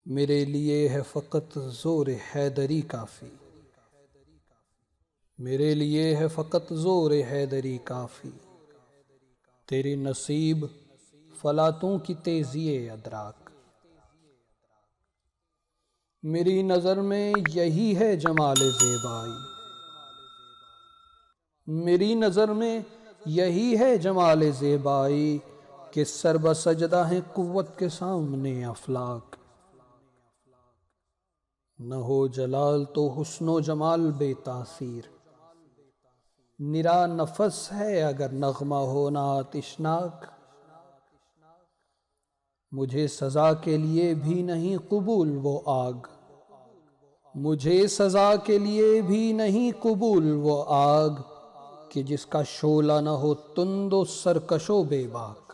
میرے لیے ہے فقط زور حیدری کافی، میرے لیے ہے فقط زور حیدری کافی، تیری نصیب فلاتوں کی تیزی ادراک۔ میری نظر میں یہی ہے جمال زیبائی، میری نظر میں یہی ہے جمال زیبائی کہ سر بسجدہ ہیں قوت کے سامنے افلاک۔ نہ ہو جلال تو حسن و جمال بے تاثیر، نرا نفس ہے اگر نغمہ ہونا آتشناک۔ مجھے سزا کے لیے بھی نہیں قبول وہ آگ، مجھے سزا کے لیے بھی نہیں قبول وہ آگ کہ جس کا شعلہ نہ ہو تند و سرکش و بے باک۔